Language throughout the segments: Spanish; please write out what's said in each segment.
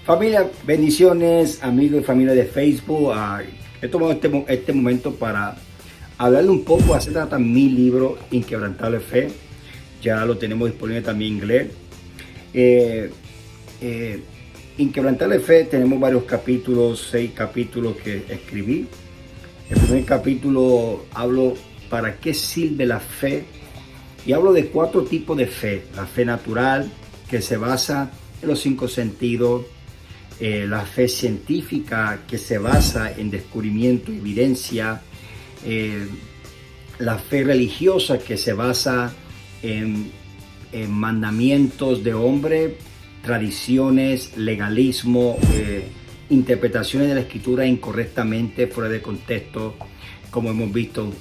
Familia, bendiciones, amigos y familia de Facebook. He tomado este momento para hablarle un poco acerca de mi libro Inquebrantable Fe. Ya lo tenemos disponible también en inglés. Inquebrantable Fe, tenemos varios capítulos, 6 capítulos que escribí. El primer capítulo hablo para qué sirve la fe y hablo de 4 tipos de fe. La fe natural, que se basa en los 5 sentidos. La fe científica, que se basa en descubrimiento y evidencia. La fe religiosa, que se basa en mandamientos de hombre, tradiciones, legalismo, interpretaciones de la escritura incorrectamente, fuera de contexto, como hemos visto,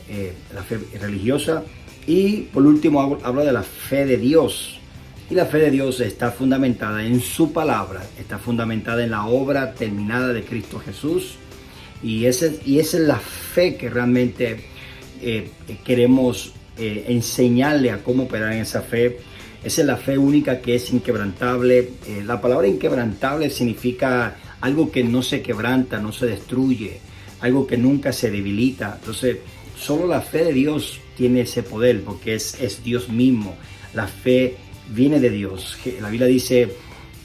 la fe religiosa. Y por último hablo de la fe de Dios. Y la fe de Dios está fundamentada en su palabra, está fundamentada en la obra terminada de Cristo Jesús. Y esa es la fe que realmente queremos enseñarle a cómo operar en esa fe. Esa es la fe única que es inquebrantable. La palabra inquebrantable significa algo que no se quebranta, no se destruye, algo que nunca se debilita. Entonces, solo la fe de Dios tiene ese poder, porque es Dios mismo. La fe viene de Dios. La Biblia dice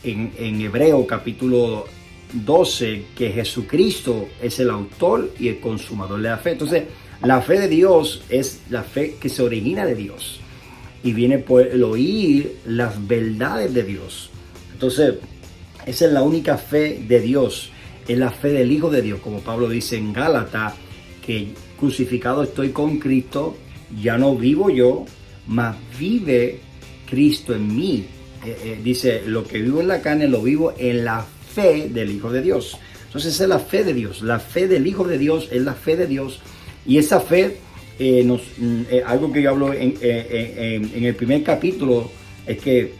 en Hebreo capítulo 12 que Jesucristo es el autor y el consumador de la fe. Entonces, la fe de Dios es la fe que se origina de Dios y viene por el oír las verdades de Dios. Entonces, esa es la única fe de Dios, es la fe del Hijo de Dios, como Pablo dice en Gálatas, que crucificado estoy con Cristo, ya no vivo yo, mas vive Cristo en mí. Dice, lo que vivo en la carne lo vivo en la fe del Hijo de Dios. Entonces esa es la fe de Dios, la fe del Hijo de Dios es la fe de Dios. Y esa fe, algo que yo hablo en el primer capítulo, es que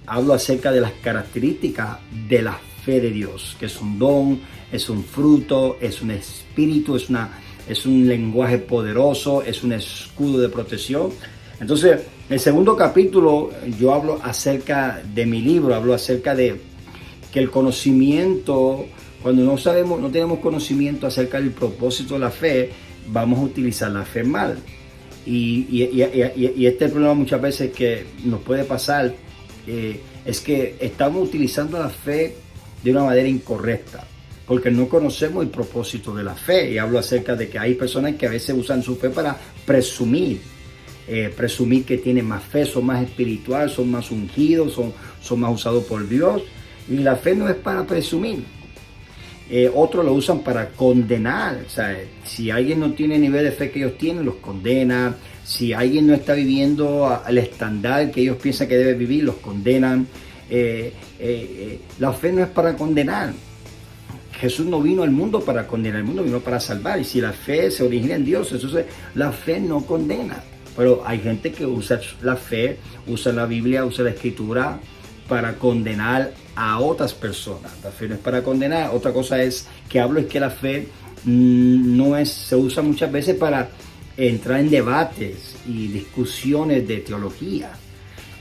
hablo acerca de las características de la fe de Dios, que es un don, es un fruto, es un espíritu, es un lenguaje poderoso, es un escudo de protección. Entonces, en el segundo capítulo yo hablo acerca de mi libro, hablo acerca de que el conocimiento, cuando no tenemos conocimiento acerca del propósito de la fe, vamos a utilizar la fe mal. Y este problema muchas veces que nos puede pasar es que estamos utilizando la fe de una manera incorrecta, porque no conocemos el propósito de la fe. Y hablo acerca de que hay personas que a veces usan su fe para presumir que tienen más fe, son más espirituales, son más ungidos, son más usados por Dios. Y la fe no es para presumir. Otros lo usan para condenar. O sea, si alguien no tiene el nivel de fe que ellos tienen, los condena. Si alguien no está viviendo al estándar que ellos piensan que debe vivir, los condenan. La fe no es para condenar. Jesús no vino al mundo para condenar, el mundo vino para salvar. Y si la fe se origina en Dios, entonces la fe no condena. Pero hay gente que usa la fe, usa la Biblia, usa la Escritura para condenar a otras personas. La fe no es para condenar. Otra cosa es que hablo es que la fe se usa muchas veces para entrar en debates y discusiones de teología.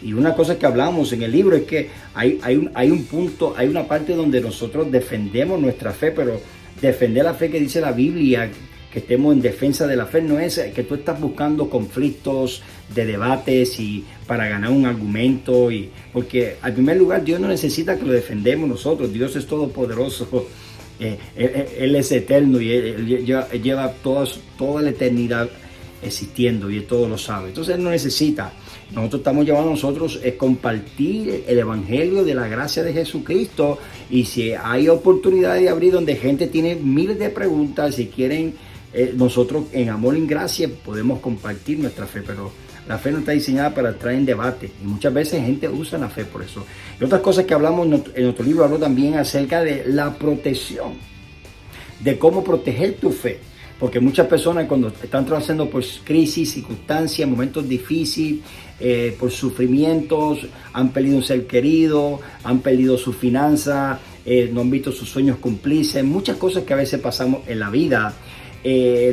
Y una cosa que hablamos en el libro es que hay un punto, hay una parte donde nosotros defendemos nuestra fe, pero defender la fe que dice la Biblia, que estemos en defensa de la fe, no es que tú estás buscando conflictos de debates y para ganar un argumento. Porque al primer lugar Dios no necesita que lo defendemos nosotros. Dios es todopoderoso, Él es eterno y Él lleva toda la eternidad existiendo y Él todo lo sabe. Entonces Él no necesita. Nosotros estamos llevando a nosotros es compartir el evangelio de la gracia de Jesucristo. Y si hay oportunidad de abrir donde gente tiene miles de preguntas, si quieren, nosotros en amor y en gracia podemos compartir nuestra fe, pero la fe no está diseñada para entrar en debate y muchas veces gente usa la fe por eso. Y otras cosas que hablamos en nuestro libro, hablo también acerca de la protección, de cómo proteger tu fe, porque muchas personas cuando están atravesando por crisis, circunstancias, momentos difíciles, por sufrimientos, han perdido un ser querido, han perdido su finanza, no han visto sus sueños cumplirse, muchas cosas que a veces pasamos en la vida.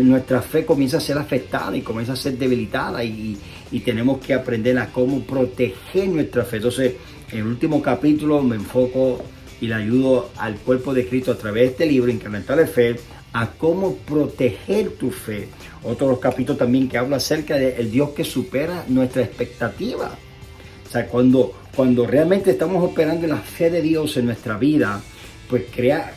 Nuestra fe comienza a ser afectada y comienza a ser debilitada y tenemos que aprender a cómo proteger nuestra fe. Entonces, en el último capítulo me enfoco y le ayudo al cuerpo de Cristo a través de este libro, Incremental de Fe, a cómo proteger tu fe. Otro de los capítulos también que habla acerca del Dios que supera nuestra expectativa. O sea, cuando realmente estamos operando en la fe de Dios en nuestra vida, pues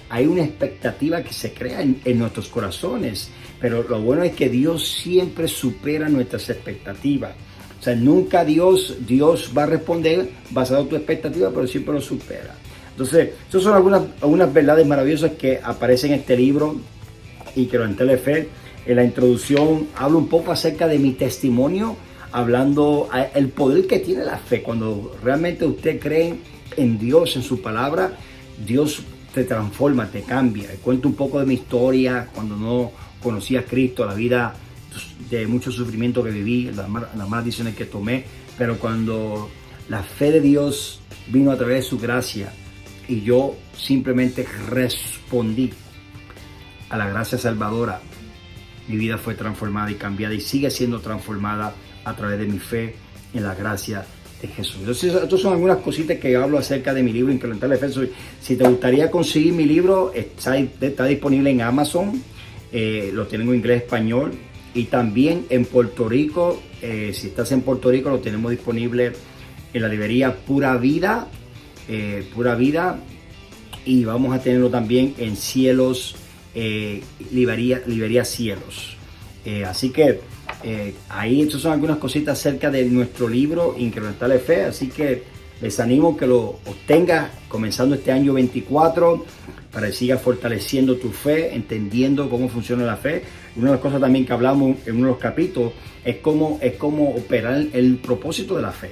hay una expectativa que se crea en nuestros corazones. Pero lo bueno es que Dios siempre supera nuestras expectativas. O sea, nunca Dios va a responder basado en tu expectativa, pero siempre lo supera. Entonces, estas son algunas verdades maravillosas que aparecen en este libro, Incremental de Fe. En la introducción hablo un poco acerca de mi testimonio, hablando el poder que tiene la fe. Cuando realmente usted cree en Dios, en su palabra, Dios te transforma, te cambia. Cuento un poco de mi historia, cuando no conocí a Cristo, la vida de mucho sufrimiento que viví, las malas decisiones que tomé, pero cuando la fe de Dios vino a través de su gracia y yo simplemente respondí a la gracia salvadora, mi vida fue transformada y cambiada y sigue siendo transformada a través de mi fe en la gracia de Jesús. Entonces, estas son algunas cositas que hablo acerca de mi libro, Incremental de Fe. Si te gustaría conseguir mi libro, está disponible en Amazon, lo tienen en inglés, español, y también en Puerto Rico. Si estás en Puerto Rico, lo tenemos disponible en la librería Pura Vida, y vamos a tenerlo también en Cielos, librería Cielos. Así que ahí estas son algunas cositas acerca de nuestro libro Incremental de Fe. Así que les animo que lo obtengas comenzando este año 24 para que sigas fortaleciendo tu fe, entendiendo cómo funciona la fe. Una de las cosas también que hablamos en uno de los capítulos es cómo operar el propósito de la fe.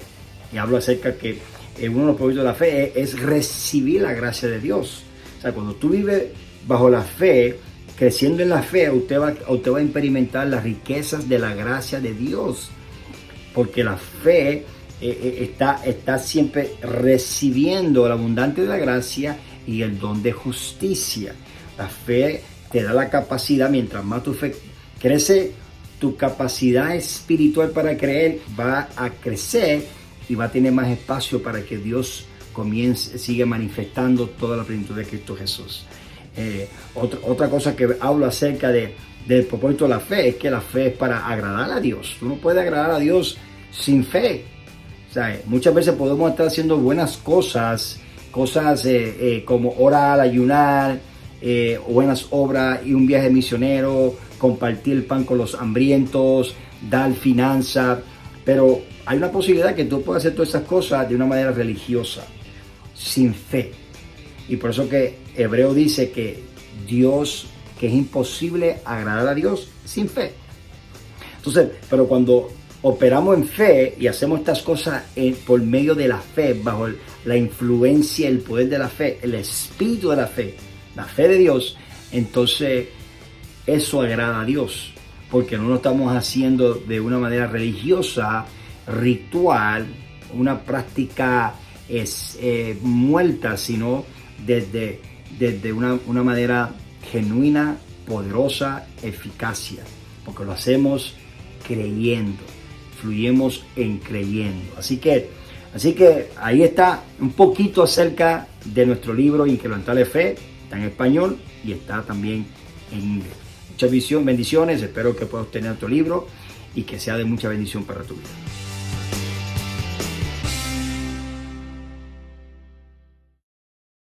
Y hablo acerca que uno de los propósitos de la fe es recibir la gracia de Dios. O sea, cuando tú vives bajo la fe, creciendo en la fe, usted va a experimentar las riquezas de la gracia de Dios. Porque la fe está siempre recibiendo el abundante de la gracia y el don de justicia. La fe te da la capacidad, mientras más tu fe crece, tu capacidad espiritual para creer va a crecer y va a tener más espacio para que Dios siga manifestando toda la plenitud de Cristo Jesús. Otra cosa que hablo acerca del propósito de la fe es que la fe es para agradar a Dios. Tú no puedes agradar a Dios sin fe. O sea, muchas veces podemos estar haciendo buenas cosas como orar, ayunar, buenas obras y un viaje misionero, compartir el pan con los hambrientos, dar finanzas, pero hay una posibilidad que tú puedas hacer todas esas cosas de una manera religiosa, sin fe. Y por eso que Hebreo dice que es imposible agradar a Dios sin fe. Entonces, pero cuando operamos en fe y hacemos estas cosas por medio de la fe, bajo la influencia, el poder de la fe, el espíritu de la fe de Dios, entonces eso agrada a Dios, porque no lo estamos haciendo de una manera religiosa, ritual, una práctica muerta, sino desde una manera genuina, poderosa, eficacia, porque lo hacemos creyendo, fluyemos en creyendo. Así que ahí está un poquito acerca de nuestro libro Incremental de Fe. Está en español y está también en inglés. Muchas bendiciones, espero que puedas obtener tu libro y que sea de mucha bendición para tu vida.